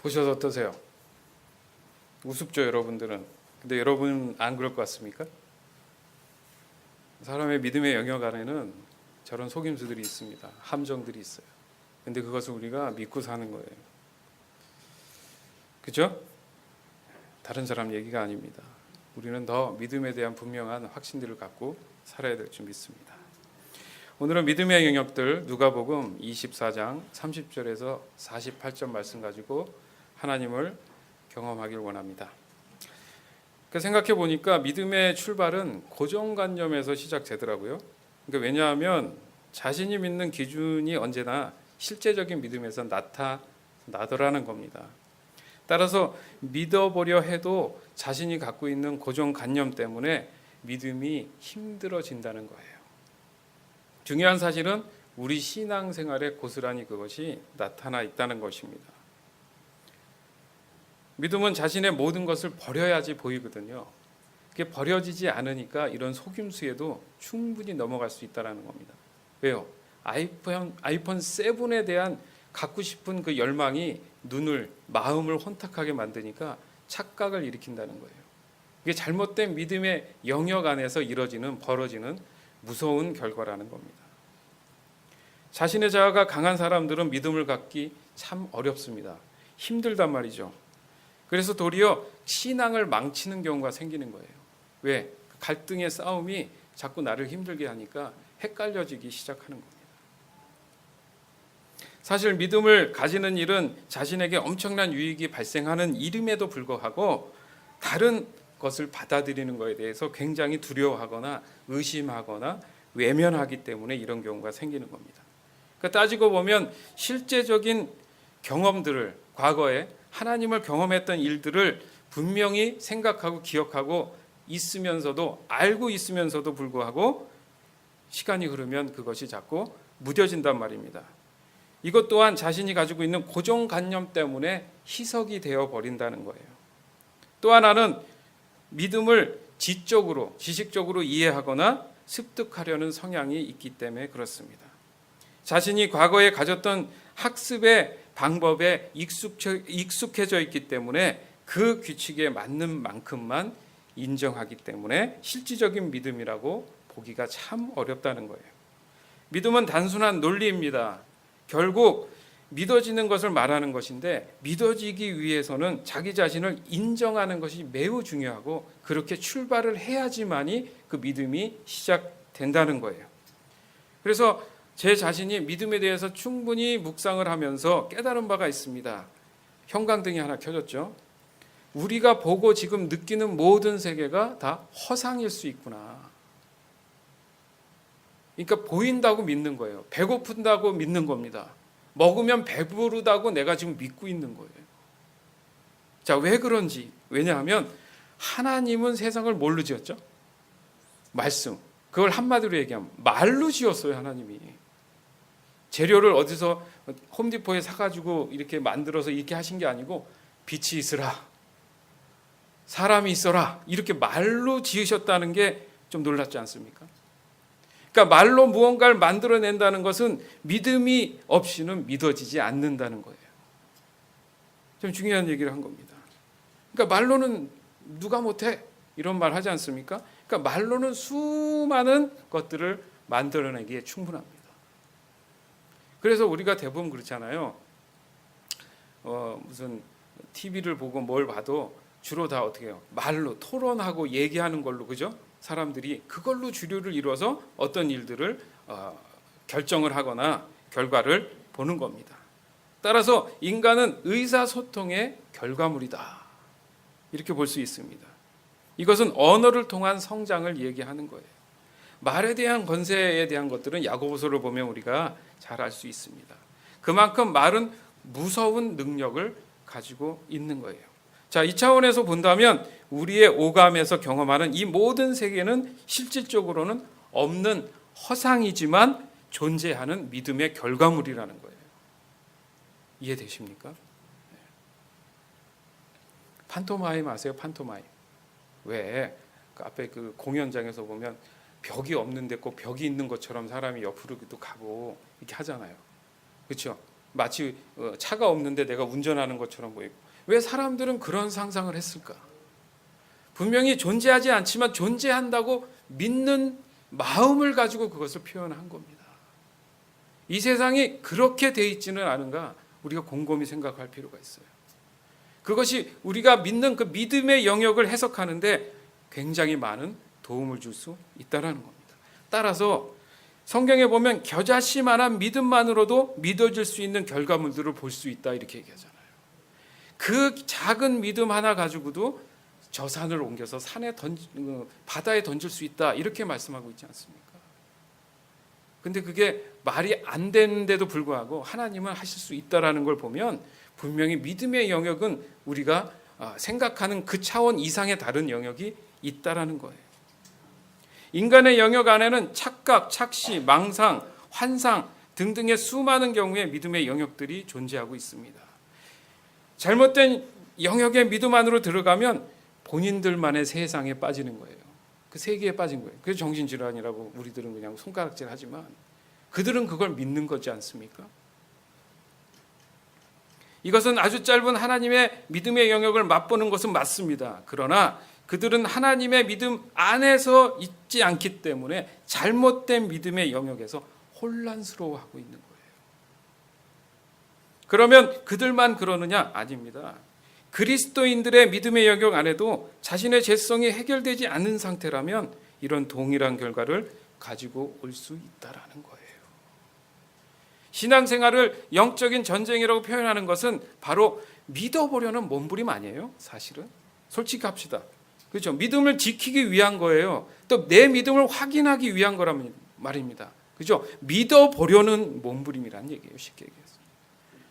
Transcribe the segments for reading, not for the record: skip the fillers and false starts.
보셔서 어떠세요? 우습죠, 여러분들은. 근데 여러분 안 그럴 것 같습니까? 사람의 믿음의 영역 안에는 저런 속임수들이 있습니다. 함정들이 있어요. 근데 그것을 우리가 믿고 사는 거예요. 그죠? 다른 사람 얘기가 아닙니다. 우리는 더 믿음에 대한 분명한 확신들을 갖고 살아야 될 줄 믿습니다. 오늘은 믿음의 영역들 누가복음 24장 30절에서 48절 말씀 가지고 하나님을 경험하길 원합니다. 생각해 보니까 믿음의 출발은 고정관념에서 시작되더라고요. 그러니까 왜냐하면 자신이 믿는 기준이 언제나 실제적인 믿음에서 나타나더라는 겁니다. 따라서 믿어보려 해도 자신이 갖고 있는 고정관념 때문에 믿음이 힘들어진다는 거예요. 중요한 사실은 우리 신앙생활에 고스란히 그것이 나타나 있다는 것입니다. 믿음은 자신의 모든 것을 버려야지 보이거든요. 그게 버려지지 않으니까 이런 속임수에도 충분히 넘어갈 수 있다는 겁니다. 왜요? 아이폰 7에 대한 갖고 싶은 그 열망이 마음을 혼탁하게 만드니까 착각을 일으킨다는 거예요. 이게 잘못된 믿음의 영역 안에서 벌어지는 무서운 결과라는 겁니다. 자신의 자아가 강한 사람들은 믿음을 갖기 참 어렵습니다. 힘들단 말이죠. 그래서 도리어 신앙을 망치는 경우가 생기는 거예요. 왜? 갈등의 싸움이 자꾸 나를 힘들게 하니까 헷갈려지기 시작하는 겁니다. 사실 믿음을 가지는 일은 자신에게 엄청난 유익이 발생하는 일임에도 불구하고 다른 것을 받아들이는 것에 대해서 굉장히 두려워하거나 의심하거나 외면하기 때문에 이런 경우가 생기는 겁니다. 그러니까 따지고 보면 실제적인 경험들을 과거에 하나님을 경험했던 일들을 분명히 생각하고 기억하고 있으면서도 알고 있으면서도 불구하고 시간이 흐르면 그것이 자꾸 무뎌진단 말입니다. 이것 또한 자신이 가지고 있는 고정관념 때문에 희석이 되어 버린다는 거예요. 또 하나는 믿음을 지식적으로 이해하거나 습득하려는 성향이 있기 때문에 그렇습니다. 자신이 과거에 가졌던 학습의 방법에 익숙해져 있기 때문에 그 규칙에 맞는 만큼만 인정하기 때문에 실질적인 믿음이라고 보기가 참 어렵다는 거예요. 믿음은 단순한 논리입니다. 결국 믿어지는 것을 말하는 것인데 믿어지기 위해서는 자기 자신을 인정하는 것이 매우 중요하고 그렇게 출발을 해야지만이 그 믿음이 시작된다는 거예요. 그래서 제 자신이 믿음에 대해서 충분히 묵상을 하면서 깨달은 바가 있습니다. 형광등이 하나 켜졌죠. 우리가 보고 지금 느끼는 모든 세계가 다 허상일 수 있구나. 그러니까 보인다고 믿는 거예요. 배고픈다고 믿는 겁니다. 먹으면 배부르다고 내가 지금 믿고 있는 거예요. 자, 왜 그런지. 왜냐하면 하나님은 세상을 뭘로 지었죠? 말씀. 그걸 한마디로 얘기하면 말로 지었어요, 하나님이. 재료를 어디서 홈디포에 사가지고 이렇게 만들어서 이렇게 하신 게 아니고 빛이 있으라, 사람이 있어라 이렇게 말로 지으셨다는 게 좀 놀랍지 않습니까? 그러니까 말로 무언가를 만들어낸다는 것은 믿음이 없이는 믿어지지 않는다는 거예요. 좀 중요한 얘기를 한 겁니다. 그러니까 말로는 누가 못해 이런 말 하지 않습니까? 그러니까 말로는 수많은 것들을 만들어내기에 충분합니다. 그래서 우리가 대부분 그렇잖아요. 무슨 TV를 보고 뭘 봐도 주로 다 어떻게 해요? 말로 토론하고 얘기하는 걸로, 그죠? 사람들이 그걸로 주류를 이뤄서 어떤 일들을 결정을 하거나 결과를 보는 겁니다. 따라서 인간은 의사소통의 결과물이다. 이렇게 볼 수 있습니다. 이것은 언어를 통한 성장을 얘기하는 거예요. 말에 대한 권세에 대한 것들은 야고보서를 보면 우리가 잘 알 수 있습니다. 그만큼 말은 무서운 능력을 가지고 있는 거예요. 자, 이 차원에서 본다면 우리의 오감에서 경험하는 이 모든 세계는 실질적으로는 없는 허상이지만 존재하는 믿음의 결과물이라는 거예요. 이해되십니까? 판토마임 아세요? 판토마임. 왜? 그 앞에 그 공연장에서 보면 벽이 없는데 꼭 벽이 있는 것처럼 사람이 옆으로도 가고 이렇게 하잖아요. 그렇죠? 마치 차가 없는데 내가 운전하는 것처럼 보이고. 왜 사람들은 그런 상상을 했을까? 분명히 존재하지 않지만 존재한다고 믿는 마음을 가지고 그것을 표현한 겁니다. 이 세상이 그렇게 돼 있지는 않은가 우리가 곰곰이 생각할 필요가 있어요. 그것이 우리가 믿는 그 믿음의 영역을 해석하는데 굉장히 많은 도움을 줄 수 있다는 겁니다. 따라서 성경에 보면 겨자씨만한 믿음만으로도 믿어질 수 있는 결과물들을 볼 수 있다 이렇게 얘기하잖아요. 그 작은 믿음 하나 가지고도 저 산을 옮겨서 바다에 던질 수 있다 이렇게 말씀하고 있지 않습니까? 근데 그게 말이 안 되는데도 불구하고 하나님은 하실 수 있다라는 걸 보면 분명히 믿음의 영역은 우리가 생각하는 그 차원 이상의 다른 영역이 있다라는 거예요. 인간의 영역 안에는 착각, 착시, 망상, 환상 등등의 수많은 경우에 믿음의 영역들이 존재하고 있습니다. 잘못된 영역의 믿음 안으로 들어가면 본인들만의 세상에 빠지는 거예요. 그 세계에 빠진 거예요. 그래서 정신질환이라고 우리들은 그냥 손가락질 하지만 그들은 그걸 믿는 거지 않습니까? 이것은 아주 짧은 하나님의 믿음의 영역을 맛보는 것은 맞습니다. 그러나 그들은 하나님의 믿음 안에서 있지 않기 때문에 잘못된 믿음의 영역에서 혼란스러워하고 있는 거예요. 그러면 그들만 그러느냐? 아닙니다. 그리스도인들의 믿음의 영역 안에도 자신의 죄성이 해결되지 않은 상태라면 이런 동일한 결과를 가지고 올 수 있다라는 거예요. 신앙생활을 영적인 전쟁이라고 표현하는 것은 바로 믿어보려는 몸부림 아니에요? 사실은 솔직히 합시다. 그렇죠? 믿음을 지키기 위한 거예요. 또 내 믿음을 확인하기 위한 거란 말입니다. 그렇죠? 믿어보려는 몸부림이라는 얘기예요. 쉽게 얘기해서.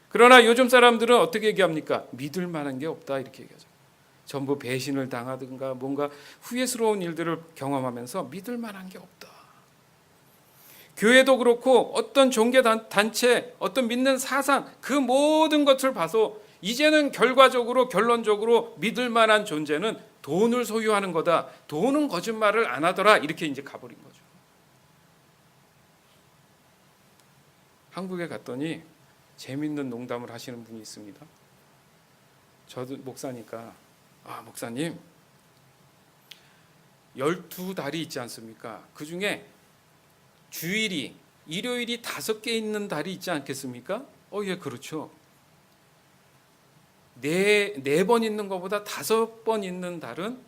그러나 요즘 사람들은 어떻게 얘기합니까? 믿을 만한 게 없다 이렇게 얘기하죠. 전부 배신을 당하든가 뭔가 후회스러운 일들을 경험하면서 믿을 만한 게 없다. 교회도 그렇고 어떤 종교 단체, 어떤 믿는 사상 그 모든 것을 봐서 이제는 결론적으로 믿을 만한 존재는 돈을 소유하는 거다. 돈은 거짓말을 안 하더라. 이렇게 이제 가버린 거죠. 한국에 갔더니 재밌는 농담을 하시는 분이 있습니다. 저도 목사니까 목사님 12달이 있지 않습니까? 그중에 주일이 일요일이 5개 있는 달이 있지 않겠습니까? 예, 그렇죠. 네 번 있는 것보다 5번 있는 달은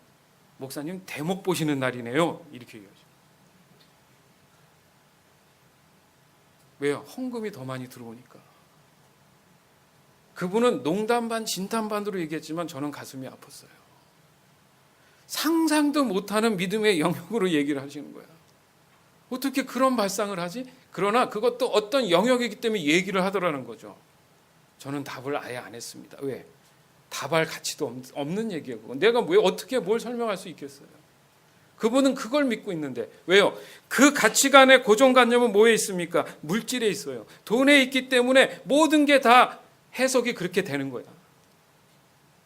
목사님 대목 보시는 날이네요. 이렇게 얘기하죠. 왜요? 헌금이 더 많이 들어오니까. 그분은 농담 반 진담 반으로 얘기했지만 저는 가슴이 아팠어요. 상상도 못하는 믿음의 영역으로 얘기를 하시는 거야. 어떻게 그런 발상을 하지? 그러나 그것도 어떤 영역이기 때문에 얘기를 하더라는 거죠. 저는 답을 아예 안 했습니다. 왜? 답할 가치도 없는 얘기예요. 그건. 내가 어떻게 뭘 설명할 수 있겠어요? 그분은 그걸 믿고 있는데 왜요? 그 가치관의 고정관념은 뭐에 있습니까? 물질에 있어요. 돈에 있기 때문에 모든 게 다 해석이 그렇게 되는 거야.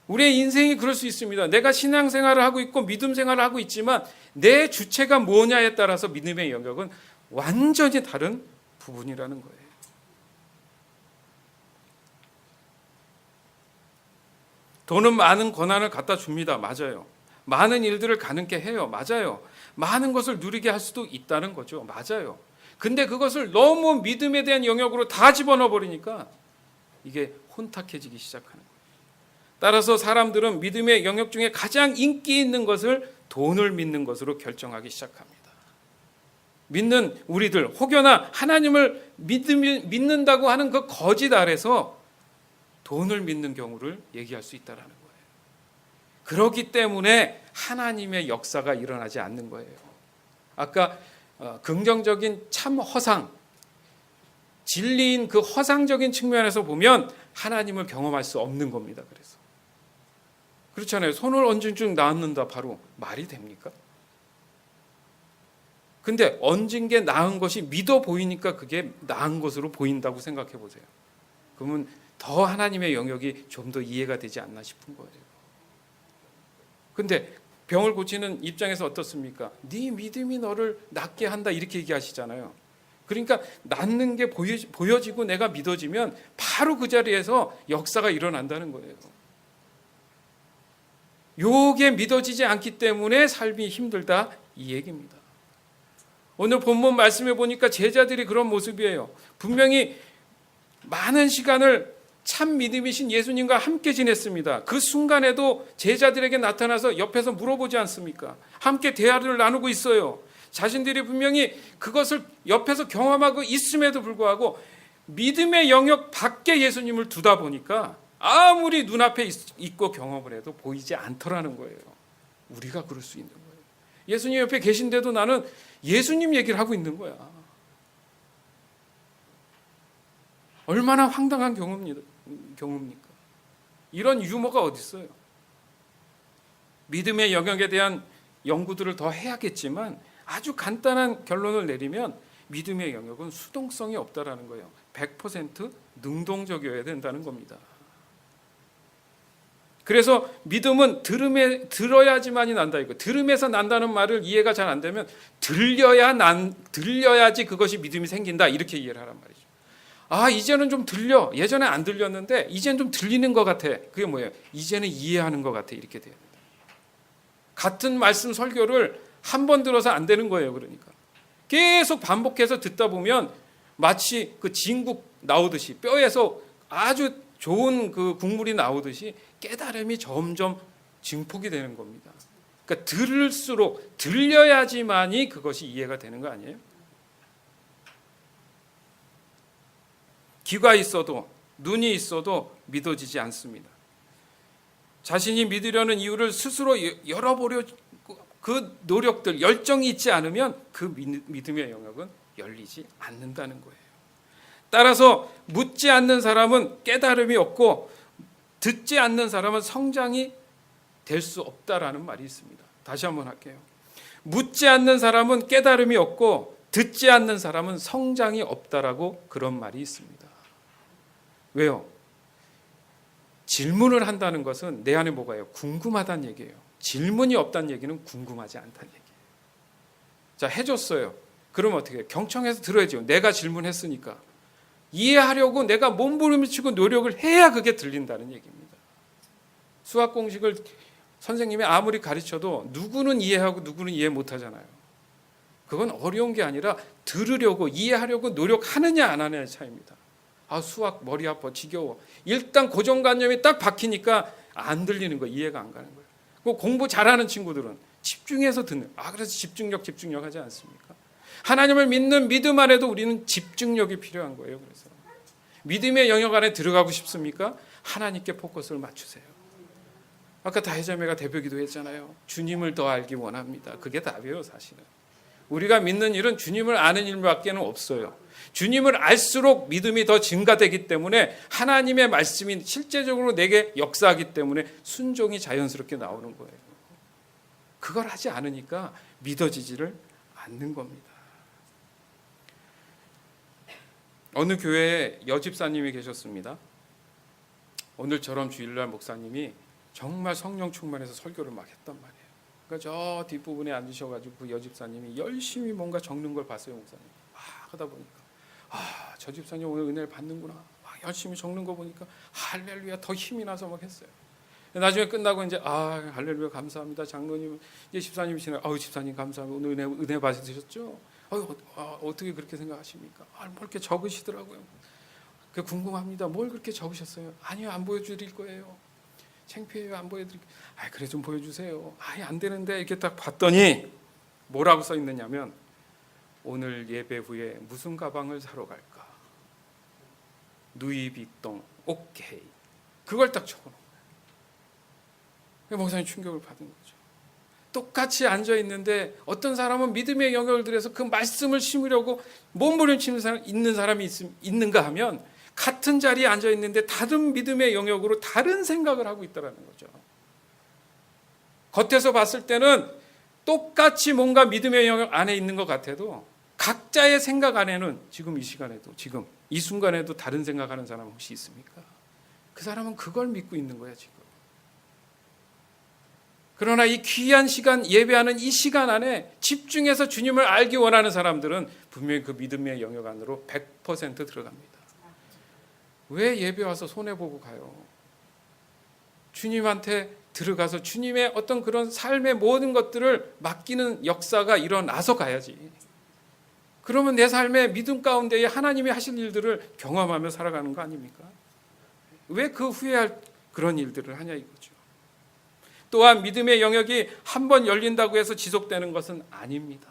우리의 인생이 그럴 수 있습니다. 내가 신앙생활을 하고 있고 믿음 생활을 하고 있지만 내 주체가 뭐냐에 따라서 믿음의 영역은 완전히 다른 부분이라는 거예요. 돈은 많은 권한을 갖다 줍니다. 맞아요. 많은 일들을 가능케 해요. 맞아요. 많은 것을 누리게 할 수도 있다는 거죠. 맞아요. 근데 그것을 너무 믿음에 대한 영역으로 다 집어넣어 버리니까 이게 혼탁해지기 시작하는 거예요. 따라서 사람들은 믿음의 영역 중에 가장 인기 있는 것을 돈을 믿는 것으로 결정하기 시작합니다. 믿는 우리들 혹여나 하나님을 믿는다고 하는 그 거짓 아래서 돈을 믿는 경우를 얘기할 수 있다는 거예요. 그렇기 때문에 하나님의 역사가 일어나지 않는 거예요. 아까 긍정적인 참 허상, 진리인 그 허상적인 측면에서 보면 하나님을 경험할 수 없는 겁니다. 그래서 그렇잖아요. 손을 얹은 즉 나았는다 바로 말이 됩니까? 근데 얹은 게 나은 것이 믿어 보이니까 그게 나은 것으로 보인다고 생각해 보세요. 그러면 더 하나님의 영역이 좀 더 이해가 되지 않나 싶은 거예요. 근데 병을 고치는 입장에서 어떻습니까? 네 믿음이 너를 낫게 한다 이렇게 얘기하시잖아요. 그러니까 낫는 게 보여지고 내가 믿어지면 바로 그 자리에서 역사가 일어난다는 거예요. 요게 믿어지지 않기 때문에 삶이 힘들다 이 얘기입니다. 오늘 본문 말씀해 보니까 제자들이 그런 모습이에요. 분명히 많은 시간을 참 믿음이신 예수님과 함께 지냈습니다. 그 순간에도 제자들에게 나타나서 옆에서 물어보지 않습니까? 함께 대화를 나누고 있어요. 자신들이 분명히 그것을 옆에서 경험하고 있음에도 불구하고 믿음의 영역 밖에 예수님을 두다 보니까 아무리 눈앞에 있고 경험을 해도 보이지 않더라는 거예요. 우리가 그럴 수 있는 거예요. 예수님 옆에 계신데도 나는 예수님 얘기를 하고 있는 거야. 얼마나 황당한 경우입니까? 이런 유머가 어디 있어요? 믿음의 영역에 대한 연구들을 더 해야겠지만 아주 간단한 결론을 내리면 믿음의 영역은 수동성이 없다라는 거예요. 100% 능동적이어야 된다는 겁니다. 그래서 믿음은 들어야지만이 난다 이거. 들음에서 난다는 말을 이해가 잘 안 되면 들려야지 그것이 믿음이 생긴다 이렇게 이해를 하란 말이죠. 아, 이제는 좀 들려. 예전에 안 들렸는데 이제는 좀 들리는 것 같아. 그게 뭐예요? 이제는 이해하는 것 같아. 이렇게 돼야 된다. 같은 말씀 설교를 한 번 들어서 안 되는 거예요. 그러니까 계속 반복해서 듣다 보면 마치 그 진국 나오듯이 뼈에서 아주 좋은 그 국물이 나오듯이 깨달음이 점점 증폭이 되는 겁니다. 그러니까 들을수록 들려야지만이 그것이 이해가 되는 거 아니에요? 귀가 있어도 눈이 있어도 믿어지지 않습니다. 자신이 믿으려는 이유를 스스로 열어보려 그 노력들, 열정이 있지 않으면 그 믿음의 영역은 열리지 않는다는 거예요. 따라서 묻지 않는 사람은 깨달음이 없고 듣지 않는 사람은 성장이 될 수 없다라는 말이 있습니다. 다시 한번 할게요. 묻지 않는 사람은 깨달음이 없고 듣지 않는 사람은 성장이 없다라고 그런 말이 있습니다. 왜요? 질문을 한다는 것은 내 안에 뭐가요? 궁금하다는 얘기예요. 질문이 없다는 얘기는 궁금하지 않다는 얘기예요. 자, 해줬어요. 그러면 어떻게 해요? 경청해서 들어야죠. 내가 질문했으니까. 이해하려고 내가 몸부림치고 노력을 해야 그게 들린다는 얘기입니다. 수학 공식을 선생님이 아무리 가르쳐도 누구는 이해하고 누구는 이해 못하잖아요. 그건 어려운 게 아니라 들으려고 이해하려고 노력하느냐 안 하느냐의 차이입니다. 아, 수학 머리 아파 지겨워. 일단 고정관념이 딱 박히니까 안 들리는 거예요. 이해가 안 가는 거예요. 그 공부 잘하는 친구들은 집중해서 듣는. 아, 그래서 집중력 하지 않습니까? 하나님을 믿는 믿음 안에도 우리는 집중력이 필요한 거예요. 그래서 믿음의 영역 안에 들어가고 싶습니까? 하나님께 포커스를 맞추세요. 아까 다혜자매가 대표 기도했잖아요. 주님을 더 알기 원합니다. 그게 답이에요, 사실은. 우리가 믿는 일은 주님을 아는 일밖에는 없어요. 주님을 알수록 믿음이 더 증가되기 때문에 하나님의 말씀이 실제적으로 내게 역사하기 때문에 순종이 자연스럽게 나오는 거예요. 그걸 하지 않으니까 믿어지지를 않는 겁니다. 어느 교회에 여집사님이 계셨습니다. 오늘처럼 주일날 목사님이 정말 성령 충만해서 설교를 막 했단 말이에요. 그러니까 저 뒷부분에 앉으셔가지고 그 여집사님이 열심히 뭔가 적는 걸 봤어요. 목사님 하다 보니까 저 집사님 오늘 은혜를 받는구나. 열심히 적는 거 보니까 할렐루야 더 힘이 나서 막 했어요. 나중에 끝나고 이제 할렐루야 감사합니다. 장로님 이제 집사님이시네. 집사님 감사합니다. 오늘 은혜 받으셨죠? 어떻게 그렇게 생각하십니까? 뭘 이렇게 적으시더라고요. 그 궁금합니다. 뭘 그렇게 적으셨어요? 아니요, 안 보여드릴 거예요. 창피해요, 안 보여드릴게요. 그래 좀 보여주세요. 안 되는데 이렇게 딱 봤더니 뭐라고 써 있느냐면 오늘 예배 후에 무슨 가방을 사러 갈까? 누이비통 오케이. 그걸 딱 적어놓은 거예요. 목사님 충격을 받은 거죠. 똑같이 앉아있는데 어떤 사람은 믿음의 영역을 들여서 그 말씀을 심으려고 몸부림치는 있는 사람이 있는가 하면 같은 자리에 앉아있는데 다른 믿음의 영역으로 다른 생각을 하고 있다는 거죠. 겉에서 봤을 때는 똑같이 뭔가 믿음의 영역 안에 있는 것 같아도 각자의 생각 안에는 지금 이 시간에도 지금 이 순간에도 다른 생각하는 사람 혹시 있습니까? 그 사람은 그걸 믿고 있는 거야 지금. 그러나 이 귀한 시간 예배하는 이 시간 안에 집중해서 주님을 알기 원하는 사람들은 분명히 그 믿음의 영역 안으로 100% 들어갑니다. 왜 예배 와서 손해보고 가요? 주님한테 들어가서 주님의 어떤 그런 삶의 모든 것들을 맡기는 역사가 일어나서 가야지. 그러면 내 삶의 믿음 가운데에 하나님이 하실 일들을 경험하며 살아가는 거 아닙니까? 왜 그 후회할 그런 일들을 하냐 이거죠. 또한 믿음의 영역이 한 번 열린다고 해서 지속되는 것은 아닙니다.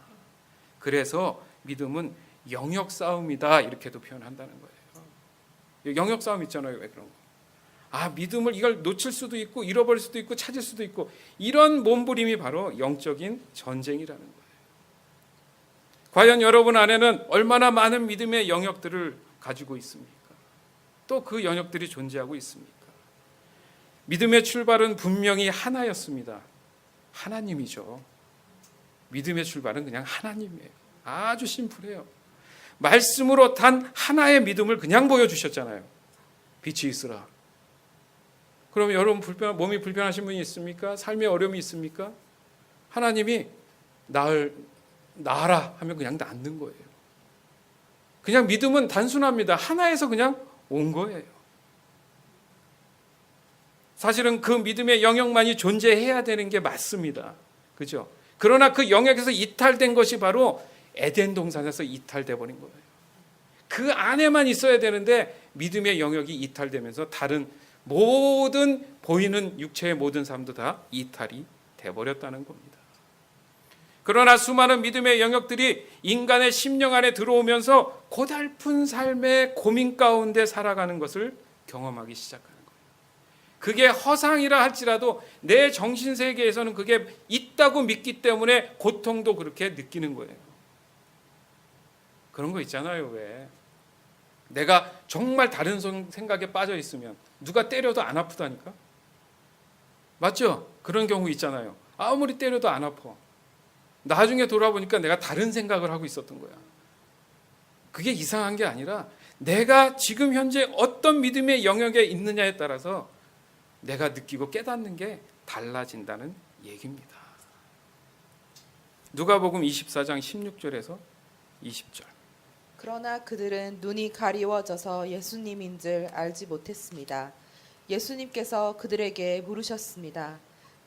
그래서 믿음은 영역 싸움이다 이렇게도 표현한다는 거예요. 영역 싸움 있잖아요. 왜 그런 거? 믿음을 이걸 놓칠 수도 있고 잃어버릴 수도 있고 찾을 수도 있고 이런 몸부림이 바로 영적인 전쟁이라는 거예요. 과연 여러분 안에는 얼마나 많은 믿음의 영역들을 가지고 있습니까? 또 그 영역들이 존재하고 있습니까? 믿음의 출발은 분명히 하나였습니다. 하나님이죠. 믿음의 출발은 그냥 하나님이에요. 아주 심플해요. 말씀으로 단 하나의 믿음을 그냥 보여주셨잖아요. 빛이 있으라. 그럼 여러분 몸이 불편하신 분이 있습니까? 삶에 어려움이 있습니까? 하나님이 나아라 하면 그냥 낫는 거예요. 그냥 믿음은 단순합니다. 하나에서 그냥 온 거예요. 사실은 그 믿음의 영역만이 존재해야 되는 게 맞습니다. 그죠? 그러나 그 영역에서 이탈된 것이 바로 에덴 동산에서 이탈돼 버린 거예요. 그 안에만 있어야 되는데 믿음의 영역이 이탈되면서 다른 모든 보이는 육체의 모든 삶도 다 이탈이 돼버렸다는 겁니다. 그러나 수많은 믿음의 영역들이 인간의 심령 안에 들어오면서 고달픈 삶의 고민 가운데 살아가는 것을 경험하기 시작하는 거예요. 그게 허상이라 할지라도 내 정신세계에서는 그게 있다고 믿기 때문에 고통도 그렇게 느끼는 거예요. 그런 거 있잖아요. 왜? 내가 정말 다른 생각에 빠져 있으면 누가 때려도 안 아프다니까? 맞죠? 그런 경우 있잖아요. 아무리 때려도 안 아파. 나중에 돌아보니까 내가 다른 생각을 하고 있었던 거야. 그게 이상한 게 아니라 내가 지금 현재 어떤 믿음의 영역에 있느냐에 따라서 내가 느끼고 깨닫는 게 달라진다는 얘기입니다. 누가복음 24장 16절에서 20절. 그러나 그들은 눈이 가리워져서 예수님인 줄 알지 못했습니다. 예수님께서 그들에게 물으셨습니다.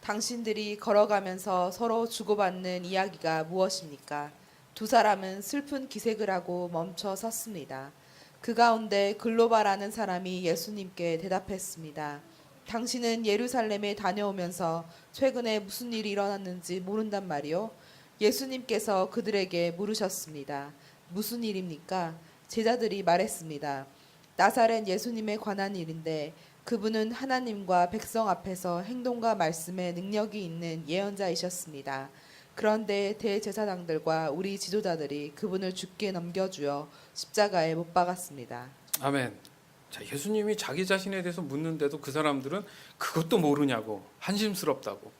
당신들이 걸어가면서 서로 주고받는 이야기가 무엇입니까? 두 사람은 슬픈 기색을 하고 멈춰 섰습니다. 그 가운데 글로바라는 사람이 예수님께 대답했습니다. 당신은 예루살렘에 다녀오면서 최근에 무슨 일이 일어났는지 모른단 말이요? 예수님께서 그들에게 물으셨습니다. 무슨 일입니까? 제자들이 말했습니다. 나사렛 예수님에 관한 일인데 그분은 하나님과 백성 앞에서 행동과 말씀에 능력이 있는 예언자이셨습니다. 그런데 대제사장들과 우리 지도자들이 그분을 죽게 넘겨주어 십자가에 못 박았습니다. 아멘. 자, 예수님이 자기 자신에 대해서 묻는데도 그 사람들은 그것도 모르냐고 한심스럽다고.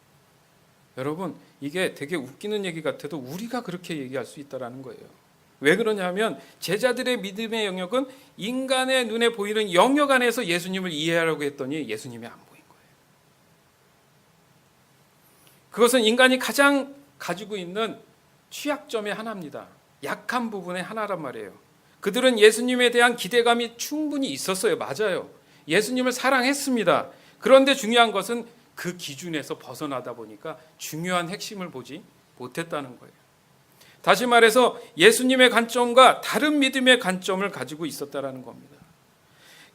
여러분 이게 되게 웃기는 얘기 같아도 우리가 그렇게 얘기할 수 있다라는 거예요. 왜 그러냐면 제자들의 믿음의 영역은 인간의 눈에 보이는 영역 안에서 예수님을 이해하려고 했더니 예수님이 안 보인 거예요. 그것은 인간이 가장 가지고 있는 취약점의 하나입니다. 약한 부분의 하나란 말이에요. 그들은 예수님에 대한 기대감이 충분히 있었어요. 맞아요. 예수님을 사랑했습니다. 그런데 중요한 것은 그 기준에서 벗어나다 보니까 중요한 핵심을 보지 못했다는 거예요. 다시 말해서 예수님의 관점과 다른 믿음의 관점을 가지고 있었다라는 겁니다.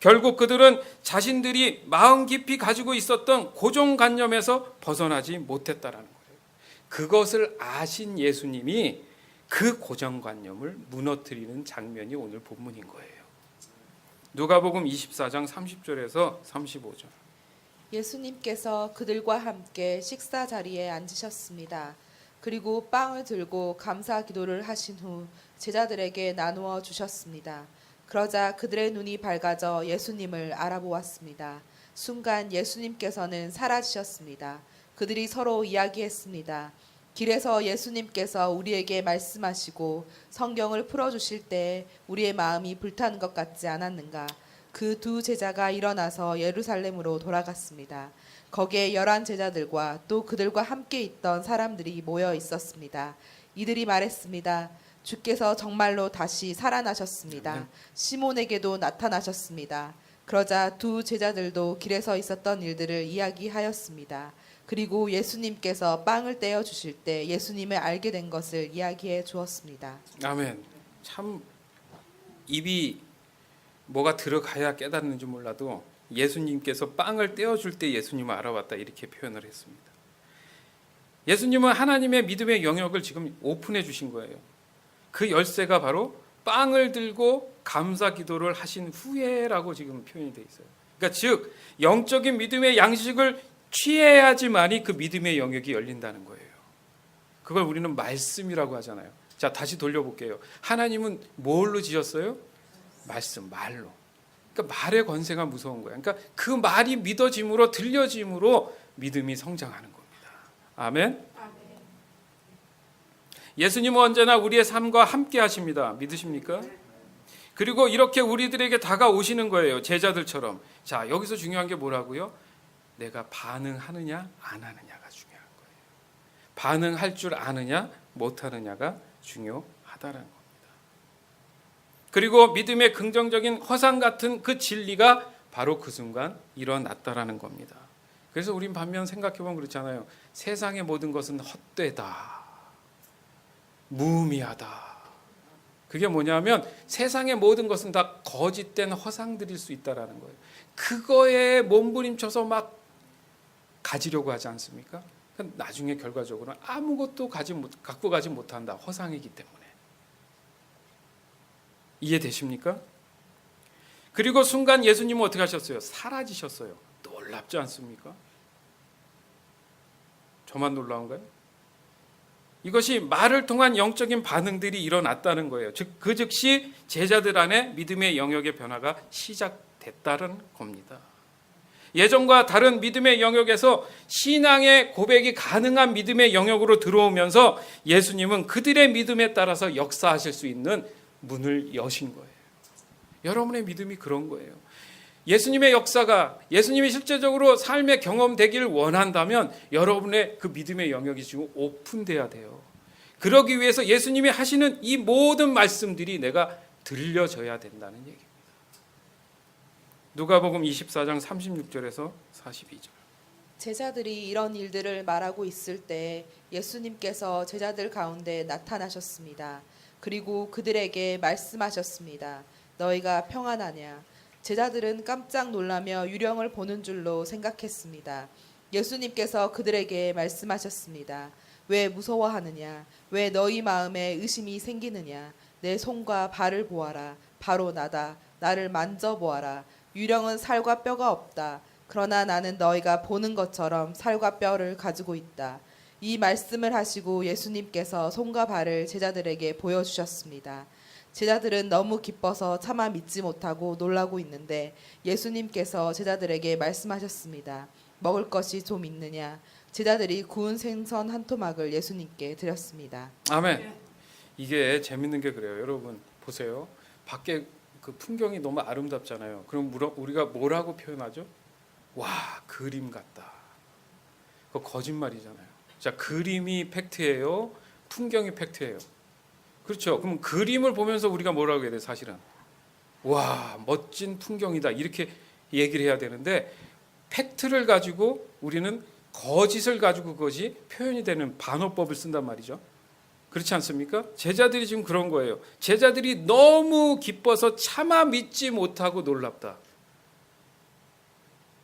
결국 그들은 자신들이 마음 깊이 가지고 있었던 고정관념에서 벗어나지 못했다라는 거예요. 그것을 아신 예수님이 그 고정관념을 무너뜨리는 장면이 오늘 본문인 거예요. 누가복음 24장 30절에서 35절. 예수님께서 그들과 함께 식사 자리에 앉으셨습니다. 그리고 빵을 들고 감사 기도를 하신 후 제자들에게 나누어 주셨습니다. 그러자 그들의 눈이 밝아져 예수님을 알아보았습니다. 순간 예수님께서는 사라지셨습니다. 그들이 서로 이야기했습니다. 길에서 예수님께서 우리에게 말씀하시고 성경을 풀어주실 때 우리의 마음이 불타는 것 같지 않았는가? 그 두 제자가 일어나서 예루살렘으로 돌아갔습니다. 거기에 11 제자들과 또 그들과 함께 있던 사람들이 모여 있었습니다. 이들이 말했습니다. 주께서 정말로 다시 살아나셨습니다. 시몬에게도 나타나셨습니다. 그러자 두 제자들도 길에서 있었던 일들을 이야기하였습니다. 그리고 예수님께서 빵을 떼어 주실 때 예수님을 알게 된 것을 이야기해 주었습니다. 아멘. 참 입이 뭐가 들어가야 깨닫는지 몰라도 예수님께서 빵을 떼어줄 때 예수님을 알아봤다 이렇게 표현을 했습니다. 예수님은 하나님의 믿음의 영역을 지금 오픈해 주신 거예요. 그 열쇠가 바로 빵을 들고 감사 기도를 하신 후에라고 지금 표현이 되어 있어요. 그러니까 즉 영적인 믿음의 양식을 취해야지만이 그 믿음의 영역이 열린다는 거예요. 그걸 우리는 말씀이라고 하잖아요. 자, 다시 돌려볼게요. 하나님은 뭘로 지었어요? 말씀, 말로. 그러니까 말의 권세가 무서운 거예요. 그러니까 그 말이 믿어짐으로 들려짐으로 믿음이 성장하는 겁니다. 아멘. 예수님은 언제나 우리의 삶과 함께 하십니다. 믿으십니까? 그리고 이렇게 우리들에게 다가오시는 거예요. 제자들처럼. 자, 여기서 중요한 게 뭐라고요? 내가 반응하느냐 안 하느냐가 중요한 거예요. 반응할 줄 아느냐 못하느냐가 중요하다는 겁니다. 그리고 믿음의 긍정적인 허상 같은 그 진리가 바로 그 순간 일어났다라는 겁니다. 그래서 우린 반면 생각해보면 그렇잖아요. 세상의 모든 것은 헛되다, 무의미하다. 그게 뭐냐면 세상의 모든 것은 다 거짓된 허상들일 수 있다라는 거예요. 그거에 몸부림쳐서 막 가지려고 하지 않습니까? 나중에 결과적으로는 아무것도 갖고 가지 못한다. 허상이기 때문에. 이해되십니까? 그리고 순간 예수님은 어떻게 하셨어요? 사라지셨어요. 놀랍지 않습니까? 저만 놀라운가요? 이것이 말을 통한 영적인 반응들이 일어났다는 거예요. 즉, 그 즉시 제자들 안에 믿음의 영역의 변화가 시작됐다는 겁니다. 예전과 다른 믿음의 영역에서 신앙의 고백이 가능한 믿음의 영역으로 들어오면서 예수님은 그들의 믿음에 따라서 역사하실 수 있는 문을 여신 거예요. 여러분의 믿음이 그런 거예요. 예수님의 역사가 예수님이 실제적으로 삶의 경험되기를 원한다면 여러분의 그 믿음의 영역이 지금 오픈돼야 돼요. 그러기 위해서 예수님이 하시는 이 모든 말씀들이 내가 들려져야 된다는 얘기입니다. 누가복음 24장 36절에서 42절. 제자들이 이런 일들을 말하고 있을 때 예수님께서 제자들 가운데 나타나셨습니다. 그리고 그들에게 말씀하셨습니다. 너희가 평안하냐? 제자들은 깜짝 놀라며 유령을 보는 줄로 생각했습니다. 예수님께서 그들에게 말씀하셨습니다. 왜 무서워하느냐? 왜 너희 마음에 의심이 생기느냐? 내 손과 발을 보아라. 바로 나다. 나를 만져보아라. 유령은 살과 뼈가 없다. 그러나 나는 너희가 보는 것처럼 살과 뼈를 가지고 있다. 이 말씀을 하시고 예수님께서 손과 발을 제자들에게 보여주셨습니다. 제자들은 너무 기뻐서 차마 믿지 못하고 놀라고 있는데 예수님께서 제자들에게 말씀하셨습니다. 먹을 것이 좀 있느냐? 제자들이 구운 생선 한 토막을 예수님께 드렸습니다. 아멘. 이게 재밌는 게 그래요. 여러분 보세요. 밖에 그 풍경이 너무 아름답잖아요. 그럼 우리가 뭐라고 표현하죠? 와, 그림 같다. 그거 거짓말이잖아요. 자, 그림이 팩트예요? 풍경이 팩트예요? 그렇죠. 그럼 그림을 보면서 우리가 뭐라고 해야 돼? 사실은 와, 멋진 풍경이다 이렇게 얘기를 해야 되는데 팩트를 가지고 우리는 거짓을 가지고 그것이 표현이 되는 반어법을 쓴단 말이죠. 그렇지 않습니까? 제자들이 지금 그런 거예요. 제자들이 너무 기뻐서 차마 믿지 못하고 놀랍다.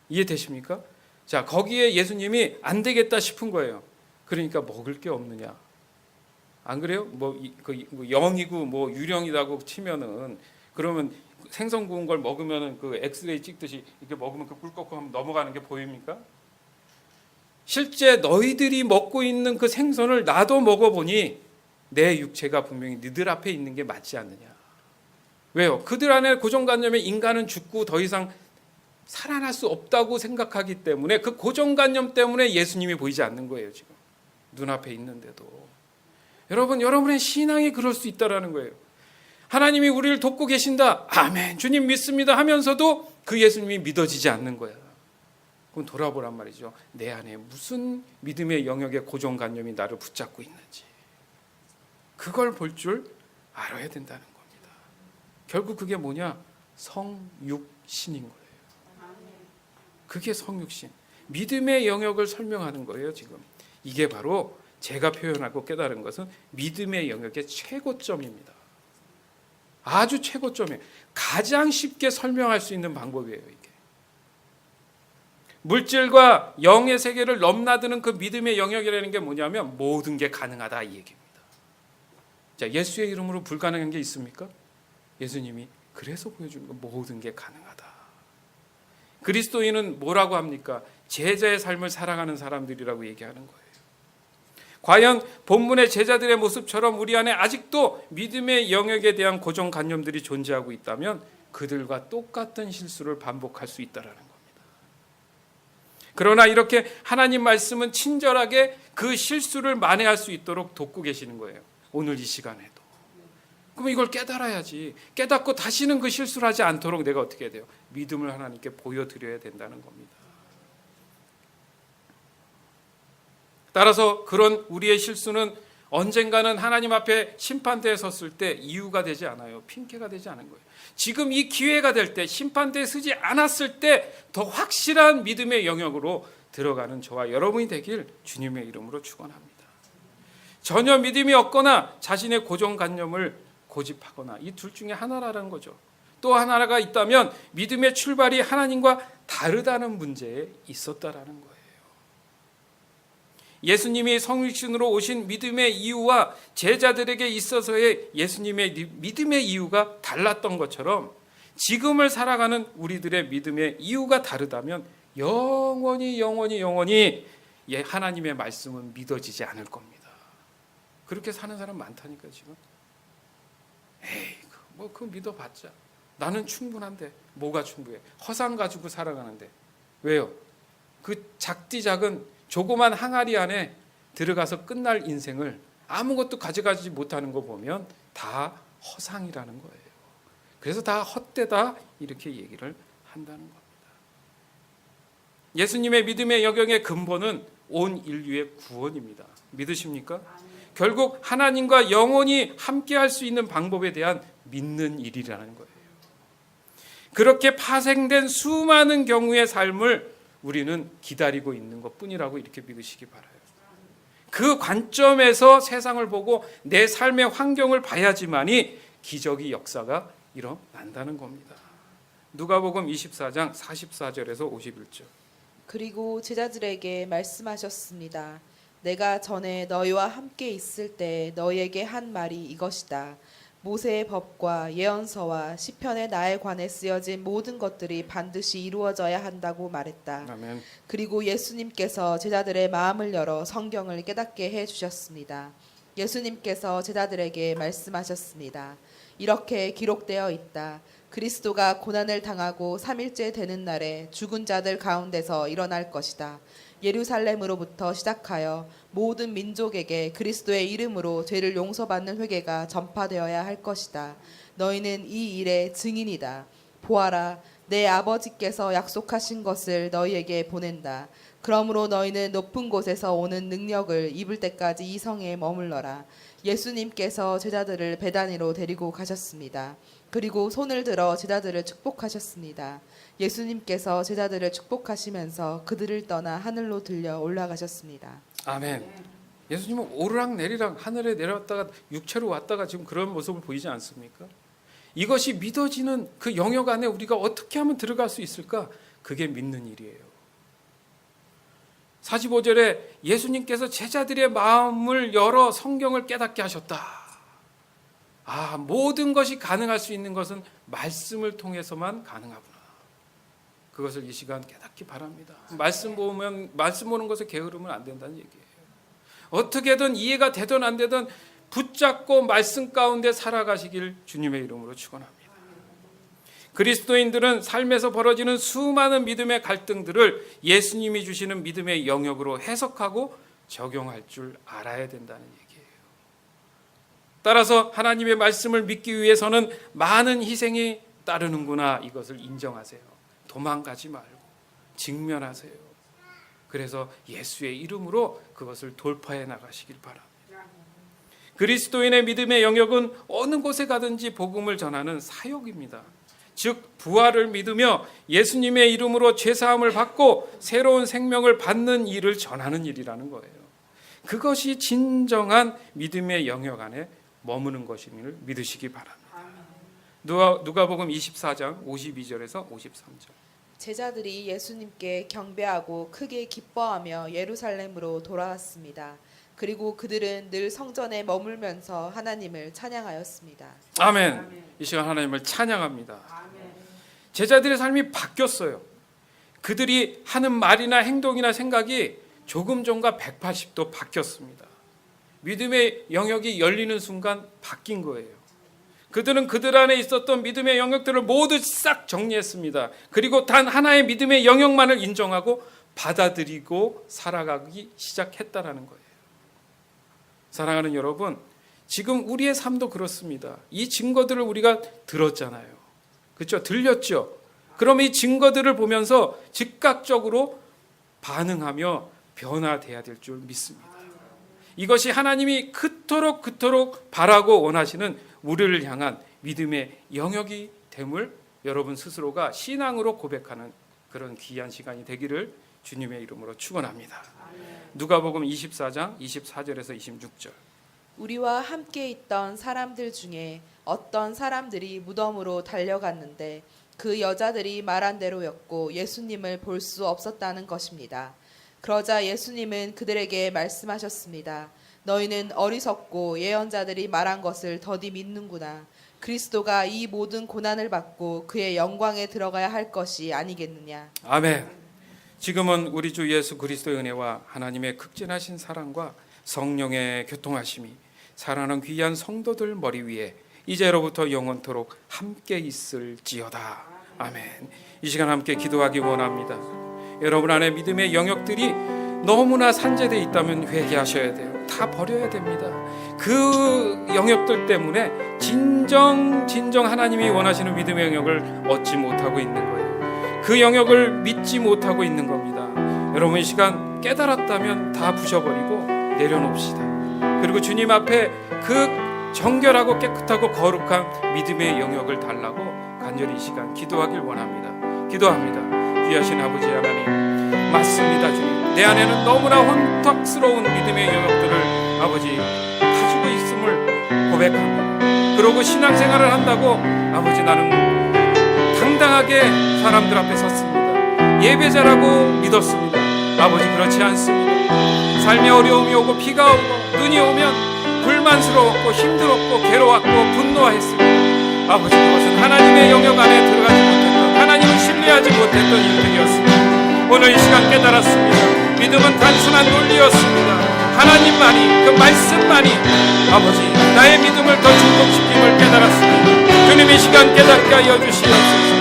이해되십니까? 자, 거기에 예수님이 안 되겠다 싶은 거예요. 그러니까 먹을 게 없느냐? 안 그래요? 뭐 영이고 뭐 유령이라고 치면은 그러면 생선 구운 걸 먹으면은 그 엑스레이 찍듯이 이렇게 먹으면 그 꿀 꺾고 하면 넘어가는 게 보입니까? 실제 너희들이 먹고 있는 그 생선을 나도 먹어보니 내 육체가 분명히 너희들 앞에 있는 게 맞지 않느냐? 왜요? 그들 안에 고정관념에 인간은 죽고 더 이상 살아날 수 없다고 생각하기 때문에 그 고정관념 때문에 예수님이 보이지 않는 거예요. 지금 눈앞에 있는데도. 여러분의 신앙이 그럴 수 있다라는 거예요. 하나님이 우리를 돕고 계신다. 아멘. 주님 믿습니다 하면서도 그 예수님이 믿어지지 않는 거야. 그럼 돌아보란 말이죠. 내 안에 무슨 믿음의 영역의 고정관념이 나를 붙잡고 있는지. 그걸 볼 줄 알아야 된다는 겁니다. 결국 그게 뭐냐? 성육신인 거예요. 그게 성육신. 믿음의 영역을 설명하는 거예요. 지금 이게 바로 제가 표현하고 깨달은 것은 믿음의 영역의 최고점입니다. 아주 최고점이에요. 가장 쉽게 설명할 수 있는 방법이에요. 이게 물질과 영의 세계를 넘나드는 그 믿음의 영역이라는 게 뭐냐면 모든 게 가능하다 이 얘기입니다. 자, 예수의 이름으로 불가능한 게 있습니까? 예수님이 그래서 보여주는 거 모든 게 가능하다. 그리스도인은 뭐라고 합니까? 제자의 삶을 살아가는 사람들이라고 얘기하는 거예요. 과연 본문의 제자들의 모습처럼 우리 안에 아직도 믿음의 영역에 대한 고정관념들이 존재하고 있다면 그들과 똑같은 실수를 반복할 수 있다는 겁니다. 그러나 이렇게 하나님 말씀은 친절하게 그 실수를 만회할 수 있도록 돕고 계시는 거예요. 오늘 이 시간에도. 그럼 이걸 깨달아야지. 깨닫고 다시는 그 실수를 하지 않도록 내가 어떻게 해야 돼요? 믿음을 하나님께 보여드려야 된다는 겁니다. 따라서 그런 우리의 실수는 언젠가는 하나님 앞에 심판대에 섰을 때 이유가 되지 않아요. 핑계가 되지 않은 거예요. 지금 이 기회가 될 때, 심판대에 서지 않았을 때 더 확실한 믿음의 영역으로 들어가는 저와 여러분이 되길 주님의 이름으로 축원합니다. 전혀 믿음이 없거나 자신의 고정관념을 고집하거나 이 둘 중에 하나라는 거죠. 또 하나가 있다면 믿음의 출발이 하나님과 다르다는 문제에 있었다라는 거예요. 예수님이 성육신으로 오신 믿음의 이유와 제자들에게 있어서의 예수님의 믿음의 이유가 달랐던 것처럼 지금을 살아가는 우리들의 믿음의 이유가 다르다면 영원히 하나님의 말씀은 믿어지지 않을 겁니다. 그렇게 사는 사람 많다니까 지금. 에이, 그거 믿어봤자 나는 충분한데 뭐가 충분해? 허상 가지고 살아가는데 왜요? 그 작디작은 조그만 항아리 안에 들어가서 끝날 인생을 아무것도 가져가지 못하는 거 보면 다 허상이라는 거예요. 그래서 다 헛되다 이렇게 얘기를 한다는 겁니다. 예수님의 믿음의 영역의 근본은 온 인류의 구원입니다. 믿으십니까? 결국 하나님과 영원히 함께할 수 있는 방법에 대한 믿는 일이라는 거예요. 그렇게 파생된 수많은 경우의 삶을 우리는 기다리고 있는 것뿐이라고 이렇게 믿으시기 바라요. 그 관점에서 세상을 보고 내 삶의 환경을 봐야지만이 기적의 역사가 일어난다는 겁니다. 누가복음 24장 44절에서 51절. 그리고 제자들에게 말씀하셨습니다. 내가 전에 너희와 함께 있을 때 너희에게 한 말이 이것이다. 모세의 법과 예언서와 시편의 나에 관해 쓰여진 모든 것들이 반드시 이루어져야 한다고 말했다. 아멘. 그리고 예수님께서 제자들의 마음을 열어 성경을 깨닫게 해주셨습니다. 예수님께서 제자들에게 말씀하셨습니다. 이렇게 기록되어 있다. 그리스도가 고난을 당하고 3일째 되는 날에 죽은 자들 가운데서 일어날 것이다. 예루살렘으로부터 시작하여 모든 민족에게 그리스도의 이름으로 죄를 용서받는 회개가 전파되어야 할 것이다. 너희는 이 일의 증인이다. 보아라, 내 아버지께서 약속하신 것을 너희에게 보낸다. 그러므로 너희는 높은 곳에서 오는 능력을 입을 때까지 이 성에 머물러라. 예수님께서 제자들을 베다니로 데리고 가셨습니다. 그리고 손을 들어 제자들을 축복하셨습니다. 예수님께서 제자들을 축복하시면서 그들을 떠나 하늘로 들려 올라가셨습니다. 아멘. 예수님은 오르락 내리락 하늘에 내려왔다가 육체로 왔다가 지금 그런 모습을 보이지 않습니까? 이것이 믿어지는 그 영역 안에 우리가 어떻게 하면 들어갈 수 있을까? 그게 믿는 일이에요. 45절에 예수님께서 제자들의 마음을 열어 성경을 깨닫게 하셨다. 모든 것이 가능할 수 있는 것은 말씀을 통해서만 가능하구나. 그것을 이 시간 깨닫기 바랍니다. 말씀 보는 것에 게으르면 안 된다는 얘기예요. 어떻게든 이해가 되든 안 되든 붙잡고 말씀 가운데 살아가시길 주님의 이름으로 축원합니다. 그리스도인들은 삶에서 벌어지는 수많은 믿음의 갈등들을 예수님이 주시는 믿음의 영역으로 해석하고 적용할 줄 알아야 된다는 얘기예요. 따라서 하나님의 말씀을 믿기 위해서는 많은 희생이 따르는구나, 이것을 인정하세요. 도망가지 말고 직면하세요. 그래서 예수의 이름으로 그것을 돌파해 나가시길 바랍니다. 그리스도인의 믿음의 영역은 어느 곳에 가든지 복음을 전하는 사역입니다. 즉 부활을 믿으며 예수님의 이름으로 죄사함을 받고 새로운 생명을 받는 일을 전하는 일이라는 거예요. 그것이 진정한 믿음의 영역 안에 머무는 것임을 믿으시기 바랍니다. 누가복음 24장 52절에서 53절. 제자들이 예수님께 경배하고 크게 기뻐하며 예루살렘으로 돌아왔습니다. 그리고 그들은 늘 성전에 머물면서 하나님을 찬양하였습니다. 아멘. 이 시간 하나님을 찬양합니다. 제자들의 삶이 바뀌었어요. 그들이 하는 말이나 행동이나 생각이 조금 전과 180도 바뀌었습니다. 믿음의 영역이 열리는 순간 바뀐 거예요. 그들은 그들 안에 있었던 믿음의 영역들을 모두 싹 정리했습니다. 그리고 단 하나의 믿음의 영역만을 인정하고 받아들이고 살아가기 시작했다라는 거예요. 사랑하는 여러분, 지금 우리의 삶도 그렇습니다. 이 증거들을 우리가 들었잖아요. 그렇죠? 들렸죠? 그럼 이 증거들을 보면서 즉각적으로 반응하며 변화돼야 될 줄 믿습니다. 이것이 하나님이 그토록 바라고 원하시는 우리를 향한 믿음의 영역이 됨을 여러분 스스로가 신앙으로 고백하는 그런 귀한 시간이 되기를 주님의 이름으로 축원합니다. 누가복음 24장 24절에서 26절. 우리와 함께 있던 사람들 중에 어떤 사람들이 무덤으로 달려갔는데 그 여자들이 말한 대로였고 예수님을 볼 수 없었다는 것입니다. 그러자 예수님은 그들에게 말씀하셨습니다. 너희는 어리석고 예언자들이 말한 것을 더디 믿는구나. 그리스도가 이 모든 고난을 받고 그의 영광에 들어가야 할 것이 아니겠느냐. 아멘. 지금은 우리 주 예수 그리스도의 은혜와 하나님의 극진하신 사랑과 성령의 교통하심이 사랑하는 귀한 성도들 머리 위에 이제로부터 영원토록 함께 있을지어다. 아멘. 이 시간 함께 기도하기 원합니다. 여러분 안에 믿음의 영역들이 너무나 산재되어 있다면 회개하셔야 돼요. 다 버려야 됩니다. 그 영역들 때문에 진정 하나님이 원하시는 믿음의 영역을 얻지 못하고 있는 거예요. 그 영역을 믿지 못하고 있는 겁니다. 여러분 이 시간 깨달았다면 다 부셔버리고 내려놓읍시다. 그리고 주님 앞에 그 정결하고 깨끗하고 거룩한 믿음의 영역을 달라고 간절히 이 시간 기도하길 원합니다. 기도합니다. 귀하신 아버지 하나님, 맞습니다 주님. 내 안에는 너무나 혼탁스러운 믿음의 영역들을 아버지 가지고 있음을 고백합니다. 그러고 신앙생활을 한다고 아버지 나는 당당하게 사람들 앞에 섰습니다. 예배자라고 믿었습니다. 아버지 그렇지 않습니다. 삶의 어려움이 오고 비가 오고 눈이 오면 불만스러웠고 힘들었고 괴로웠고 분노했습니다. 아버지 그것은 하나님의 영역 안에 들어가지 못했던, 하나님을 신뢰하지 못했던 일들이었습니다. 오늘 이 시간 깨달았습니다. 믿음은 단순한 논리였습니다. 하나님만이, 그 말씀만이 아버지 나의 믿음을 더 증폭시킴을 깨달았습니다. 주님 이 시간 깨닫게 하여 주시옵소서.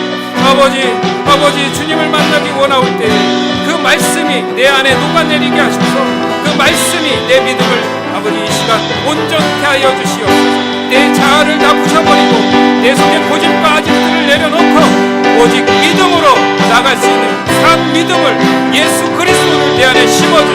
아버지 주님을 만나기 원하올 때 그 말씀이 내 안에 녹아내리게 하셔서 그 말씀이 내 믿음을 아버지 이 시간 온전케 하여 주시옵소서. 내 자아를 다 부셔버리고 내 속에 고집과 아집들을 내려놓고 오직 믿음으로 나갈 수 있는 산 믿음을 예수 그리스도를 내 안에 심어주시옵소서.